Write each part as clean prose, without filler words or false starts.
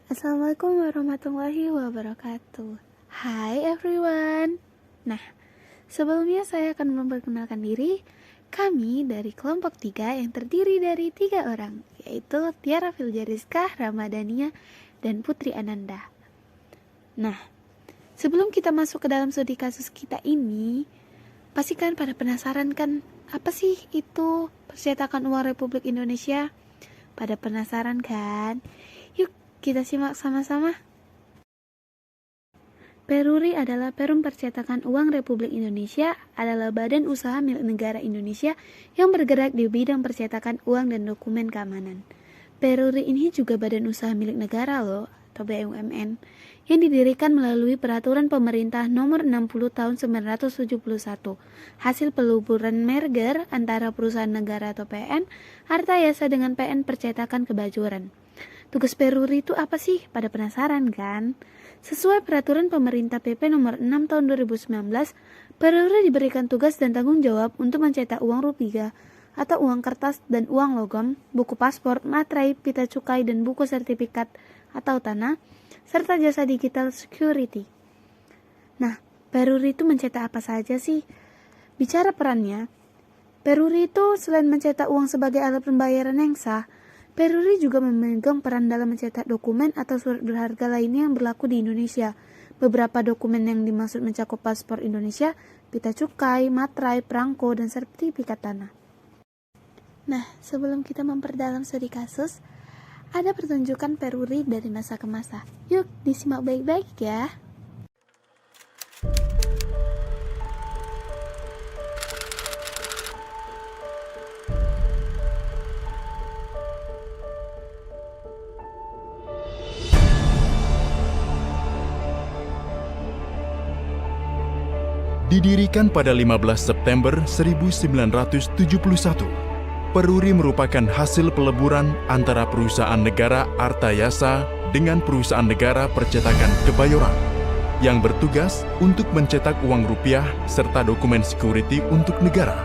Assalamualaikum warahmatullahi wabarakatuh. Hai everyone. Nah, sebelumnya saya akan memperkenalkan diri. Kami dari kelompok 3 yang terdiri dari 3 orang, yaitu Tiara Filjariska, Ramadhania, dan Putri Ananda. Nah, sebelum kita masuk ke dalam studi kasus kita ini, pasti kalian pada penasaran kan, apa sih itu percetakan uang Republik Indonesia? Pada penasaran kan? Yuk kita simak sama-sama. Peruri adalah Perum Percetakan Uang Republik Indonesia, adalah badan usaha milik negara Indonesia yang bergerak di bidang percetakan uang dan dokumen keamanan. Peruri ini juga badan usaha milik negara loh, atau BUMN, yang didirikan melalui Peraturan Pemerintah Nomor 60 Tahun 1971, hasil peluburan merger antara perusahaan negara atau PN, Arta Yasa dengan PN Percetakan Kebajuran. Tugas Peruri itu apa sih? Pada penasaran kan? Sesuai Peraturan Pemerintah PP Nomor 6 Tahun 2019, Peruri diberikan tugas dan tanggung jawab untuk mencetak uang rupiah atau uang kertas dan uang logam, buku paspor, materai, pita cukai, dan buku sertifikat atau tanah, serta jasa digital security. Nah, Peruri itu mencetak apa saja sih? Bicara perannya, Peruri itu selain mencetak uang sebagai alat pembayaran yang sah, Peruri juga memegang peran dalam mencetak dokumen atau surat berharga lainnya yang berlaku di Indonesia. Beberapa dokumen yang dimaksud mencakup paspor Indonesia, pita cukai, materai, perangko, dan sertifikat tanah. Nah, sebelum kita memperdalam studi kasus, ada pertunjukan Peruri dari masa ke masa. Yuk, disimak baik-baik ya. Didirikan pada 15 September 1971, Peruri merupakan hasil peleburan antara perusahaan negara Arta Yasa dengan perusahaan negara Percetakan Kebayoran yang bertugas untuk mencetak uang rupiah serta dokumen security untuk negara.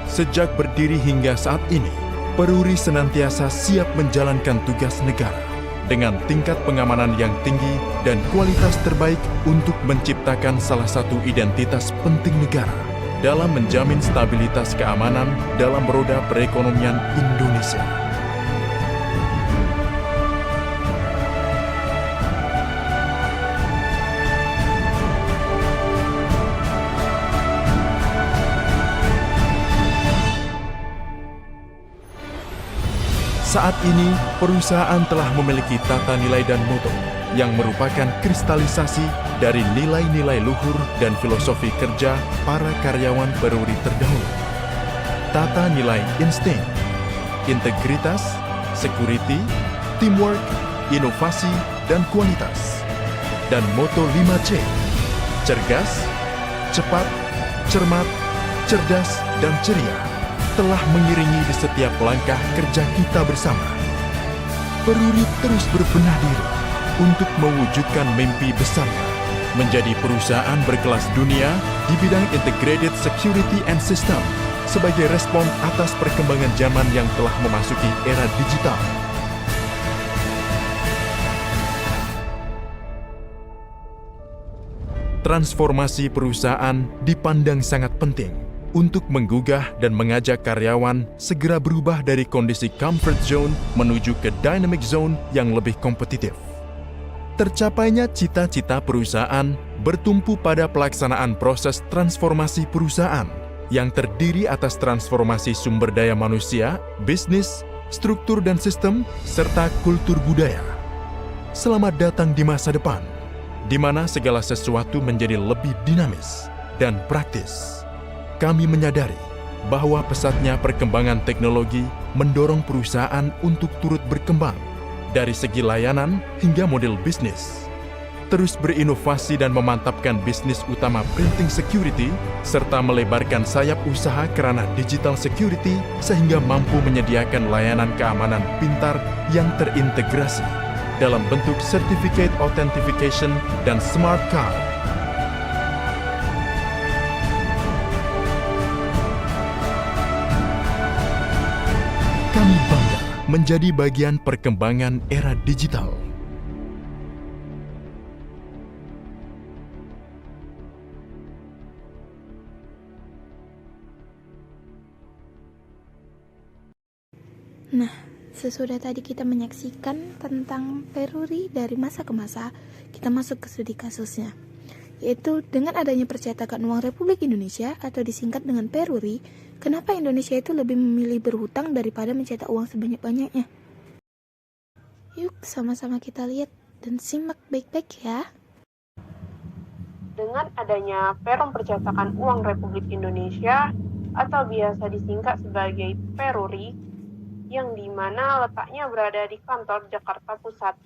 Sejak berdiri hingga saat ini, Peruri senantiasa siap menjalankan tugas negara dengan tingkat pengamanan yang tinggi dan kualitas terbaik untuk menciptakan salah satu identitas penting negara dalam menjamin stabilitas keamanan dalam roda perekonomian Indonesia. Saat ini, perusahaan telah memiliki tata nilai dan moto yang merupakan kristalisasi dari nilai-nilai luhur dan filosofi kerja para karyawan Peruri terdahulu. Tata nilai insting, integritas, security, teamwork, inovasi, dan kualitas. Dan moto 5C, cergas, cepat, cermat, cerdas, dan ceria, telah mengiringi di setiap langkah kerja kita bersama. Peruri terus berbenah diri untuk mewujudkan mimpi besarnya menjadi perusahaan berkelas dunia di bidang integrated security and system sebagai respon atas perkembangan zaman yang telah memasuki era digital. Transformasi perusahaan dipandang sangat penting untuk menggugah dan mengajak karyawan segera berubah dari kondisi comfort zone menuju ke dynamic zone yang lebih kompetitif. Tercapainya cita-cita perusahaan bertumpu pada pelaksanaan proses transformasi perusahaan yang terdiri atas transformasi sumber daya manusia, bisnis, struktur dan sistem, serta kultur budaya. Selamat datang di masa depan, di mana segala sesuatu menjadi lebih dinamis dan praktis. Kami menyadari bahwa pesatnya perkembangan teknologi mendorong perusahaan untuk turut berkembang dari segi layanan hingga model bisnis, terus berinovasi dan memantapkan bisnis utama printing security, serta melebarkan sayap usaha ke ranah digital security sehingga mampu menyediakan layanan keamanan pintar yang terintegrasi dalam bentuk certificate authentication dan smart card. menjadi bagian perkembangan era digital. Nah, sesudah tadi kita menyaksikan tentang peruri dari masa ke masa, kita masuk ke studi kasusnya. Yaitu dengan adanya percetakan uang Republik Indonesia atau disingkat dengan peruri, kenapa Indonesia itu lebih memilih berhutang daripada mencetak uang sebanyak-banyaknya? Yuk sama-sama kita lihat dan simak baik-baik ya. Dengan adanya Perum Percetakan Uang Republik Indonesia atau biasa disingkat sebagai Peruri, yang dimana letaknya berada di kantor Jakarta Pusat.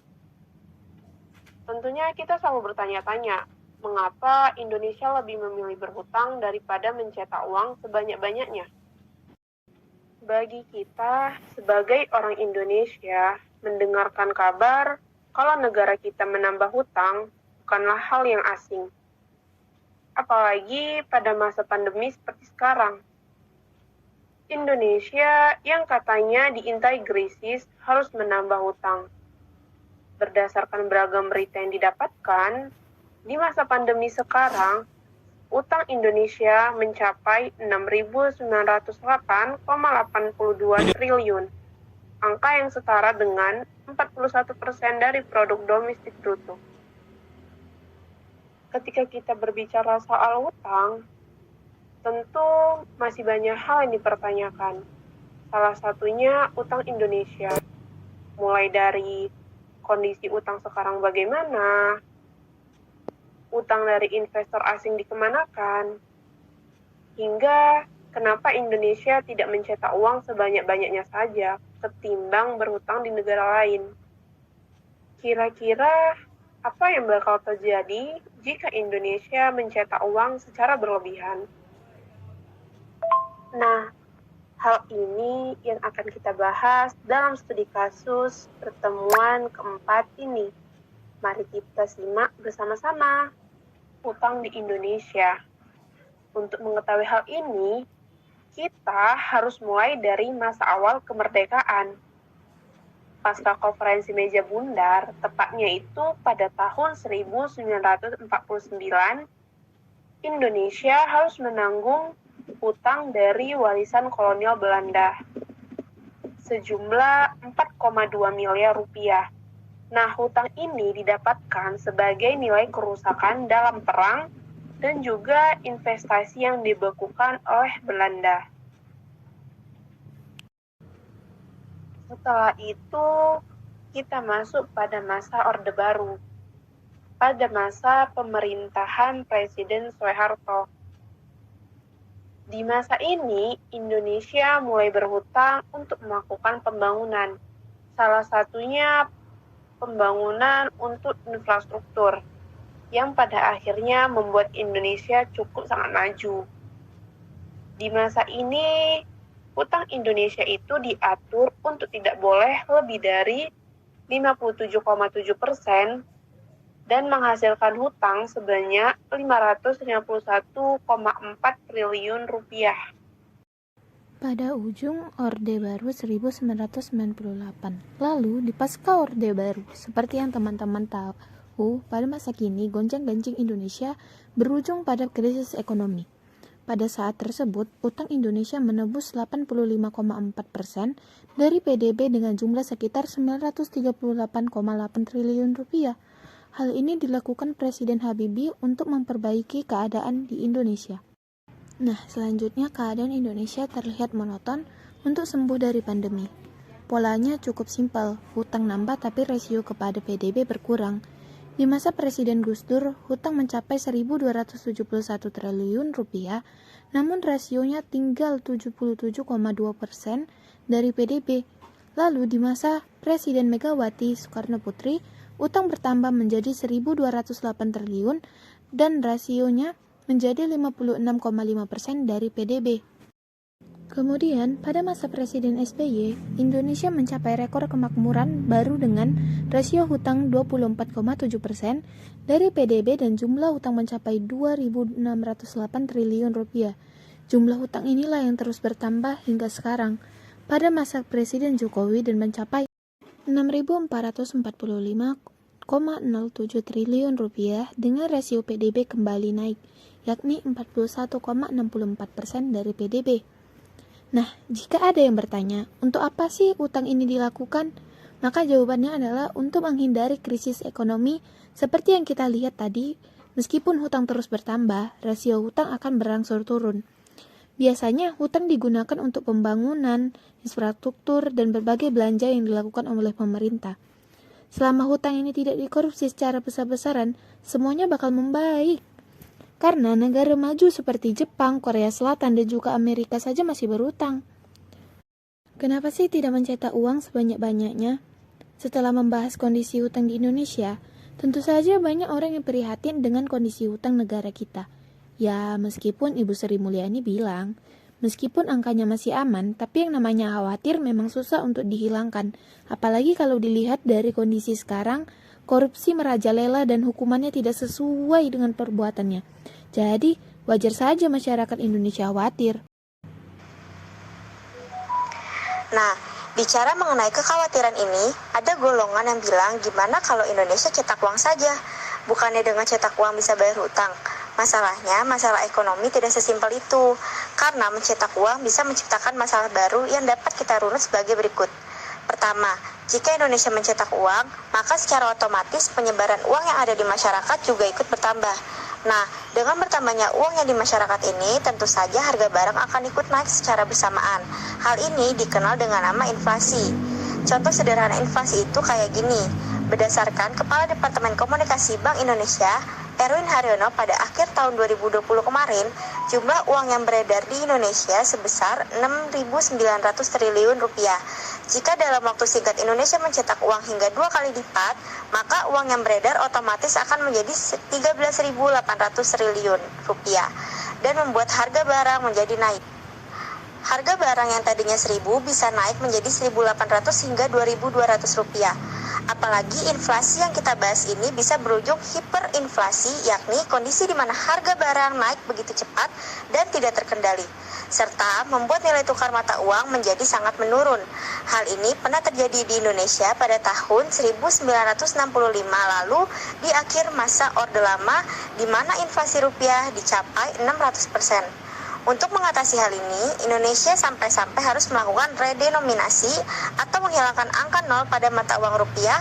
Tentunya kita selalu bertanya-tanya, mengapa Indonesia lebih memilih berhutang daripada mencetak uang sebanyak-banyaknya? Bagi kita sebagai orang Indonesia, mendengarkan kabar kalau negara kita menambah hutang bukanlah hal yang asing. Apalagi pada masa pandemi seperti sekarang. Indonesia yang katanya diintai krisis harus menambah hutang. Berdasarkan beragam berita yang didapatkan, di masa pandemi sekarang, utang Indonesia mencapai 6.908,82 triliun, angka yang setara dengan 41% dari produk domestik bruto. Ketika kita berbicara soal utang, tentu masih banyak hal yang dipertanyakan. Salah satunya utang Indonesia. Mulai dari kondisi utang sekarang bagaimana, utang dari investor asing dikemanakan, hingga kenapa Indonesia tidak mencetak uang sebanyak-banyaknya saja ketimbang berhutang di negara lain. Kira-kira apa yang bakal terjadi jika Indonesia mencetak uang secara berlebihan? Nah, hal ini yang akan kita bahas dalam studi kasus pertemuan keempat ini. Mari kita simak bersama-sama. Utang di Indonesia. Untuk mengetahui hal ini, kita harus mulai dari masa awal kemerdekaan. Pasca konferensi meja bundar, tepatnya itu pada tahun 1949, Indonesia harus menanggung utang dari warisan kolonial Belanda sejumlah 4,2 miliar rupiah. Nah, hutang ini didapatkan sebagai nilai kerusakan dalam perang dan juga investasi yang dibekukan oleh Belanda. Setelah itu, kita masuk pada masa Orde Baru. Pada masa pemerintahan Presiden Soeharto. Di masa ini, Indonesia mulai berhutang untuk melakukan pembangunan. Salah satunya pembangunan untuk infrastruktur, yang pada akhirnya membuat Indonesia cukup sangat maju. Di masa ini, hutang Indonesia itu diatur untuk tidak boleh lebih dari 57,7% dan menghasilkan hutang sebanyak 551,4 triliun rupiah. Pada ujung Orde Baru 1998. Lalu di pasca Orde Baru, seperti yang teman-teman tahu, pada masa kini gonjang-ganjing Indonesia berujung pada krisis ekonomi. Pada saat tersebut, utang Indonesia menembus 85,4% dari PDB dengan jumlah sekitar 938,8 triliun rupiah. Hal ini dilakukan Presiden Habibie untuk memperbaiki keadaan di Indonesia. Nah, selanjutnya keadaan Indonesia terlihat monoton untuk sembuh dari pandemi. Polanya cukup simpel, hutang nambah tapi rasio kepada PDB berkurang. Di masa Presiden Gus Dur, hutang mencapai 1.271 triliun rupiah, namun rasionya tinggal 77,2% dari PDB. Lalu di masa Presiden Megawati Soekarno Putri, utang bertambah menjadi 1.208 triliun dan rasionya menjadi 56,5% dari PDB. Kemudian, pada masa Presiden SBY, Indonesia mencapai rekor kemakmuran baru dengan rasio hutang 24,7% dari PDB dan jumlah hutang mencapai 2.608 triliun rupiah. Jumlah hutang inilah yang terus bertambah hingga sekarang. pada masa Presiden Jokowi dan mencapai 6.445,07 triliun rupiah dengan rasio PDB kembali naik, yakni 41,64% dari PDB. Nah, jika ada yang bertanya, untuk apa sih utang ini dilakukan? Maka jawabannya adalah untuk menghindari krisis ekonomi seperti yang kita lihat tadi. Meskipun hutang terus bertambah, rasio hutang akan berangsur turun. Biasanya, hutang digunakan untuk pembangunan, infrastruktur, dan berbagai belanja yang dilakukan oleh pemerintah. Selama hutang ini tidak dikorupsi secara besar-besaran, semuanya bakal membaik. Karena negara maju seperti Jepang, Korea Selatan, dan juga Amerika saja masih berhutang. Kenapa sih tidak mencetak uang sebanyak-banyaknya? Setelah membahas kondisi hutang di Indonesia, tentu saja banyak orang yang prihatin dengan kondisi hutang negara kita. Ya, meskipun Ibu Sri Mulyani bilang, meskipun angkanya masih aman, tapi yang namanya khawatir memang susah untuk dihilangkan. Apalagi kalau dilihat dari kondisi sekarang, korupsi merajalela dan hukumannya tidak sesuai dengan perbuatannya. Jadi, wajar saja masyarakat Indonesia khawatir. Nah, bicara mengenai kekhawatiran ini, ada golongan yang bilang gimana kalau Indonesia cetak uang saja, bukannya dengan cetak uang bisa bayar hutang. Masalahnya, masalah ekonomi tidak sesimpel itu, karena mencetak uang bisa menciptakan masalah baru yang dapat kita runut sebagai berikut. Pertama, jika Indonesia mencetak uang, maka secara otomatis penyebaran uang yang ada di masyarakat juga ikut bertambah. Nah, dengan bertambahnya uang yang di masyarakat ini, tentu saja harga barang akan ikut naik secara bersamaan. Hal ini dikenal dengan nama inflasi. Contoh sederhana inflasi itu kayak gini. Berdasarkan Kepala Departemen Komunikasi Bank Indonesia, Erwin Haryono, pada akhir tahun 2020 kemarin, jumlah uang yang beredar di Indonesia sebesar 6.900 triliun rupiah. Jika dalam waktu singkat Indonesia mencetak uang hingga 2 kali lipat, maka uang yang beredar otomatis akan menjadi 13.800 triliun rupiah dan membuat harga barang menjadi naik. Harga barang yang tadinya 1.000 bisa naik menjadi 1.800 hingga 2.200 rupiah. Apalagi inflasi yang kita bahas ini bisa berujung hiperinflasi, yakni kondisi di mana harga barang naik begitu cepat dan tidak terkendali, serta membuat nilai tukar mata uang menjadi sangat menurun. Hal ini pernah terjadi di Indonesia pada tahun 1965 lalu di akhir masa Orde Lama, di mana inflasi rupiah dicapai 600%. Untuk mengatasi hal ini, Indonesia sampai-sampai harus melakukan redenominasi atau menghilangkan angka 0 pada mata uang rupiah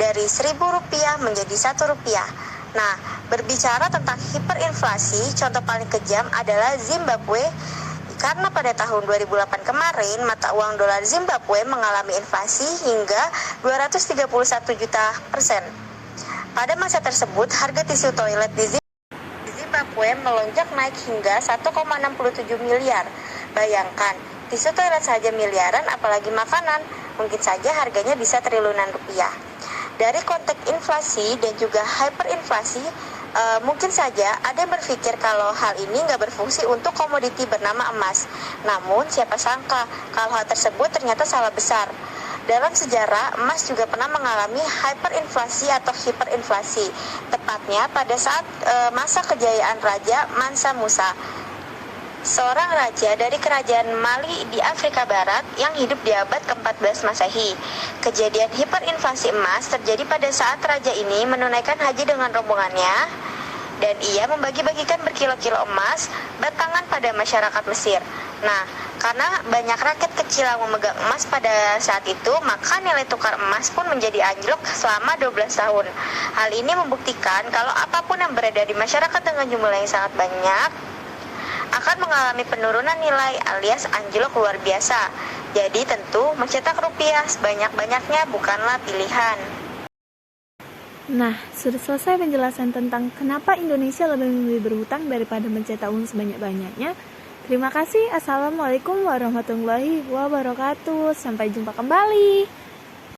dari 1.000 rupiah menjadi 1 rupiah. Nah, berbicara tentang hiperinflasi, contoh paling kejam adalah Zimbabwe, karena pada tahun 2008 kemarin mata uang dolar Zimbabwe mengalami inflasi hingga 231 juta %. Pada masa tersebut, harga tisu toilet di Zimbabwe melonjak naik hingga 1,67 miliar. Bayangkan, tisu toilet saja miliaran, apalagi makanan. Mungkin saja harganya bisa triliunan rupiah. Dari konteks inflasi dan juga hyperinflasi, mungkin saja ada yang berpikir kalau hal ini nggak berfungsi untuk komoditi bernama emas. Namun, siapa sangka kalau hal tersebut ternyata salah besar. Dalam sejarah, emas juga pernah mengalami hyperinflasi atau hiperinflasi, tepatnya pada saat masa kejayaan Raja Mansa Musa, seorang raja dari kerajaan Mali di Afrika Barat yang hidup di abad ke-14 Masehi. Kejadian hiperinflasi emas terjadi pada saat raja ini menunaikan haji dengan rombongannya, dan ia membagi-bagikan berkilo-kilo emas batangan pada masyarakat Mesir. Nah, karena banyak rakyat kecil yang memegang emas pada saat itu, maka nilai tukar emas pun menjadi anjlok selama 12 tahun. Hal ini membuktikan kalau apapun yang beredar di masyarakat dengan jumlah yang sangat banyak akan mengalami penurunan nilai alias anjlok luar biasa. Jadi tentu mencetak rupiah sebanyak-banyaknya bukanlah pilihan. Nah, sudah selesai penjelasan tentang kenapa Indonesia lebih memilih berhutang daripada mencetak uang sebanyak-banyaknya. Terima kasih. Assalamualaikum warahmatullahi wabarakatuh. Sampai jumpa kembali.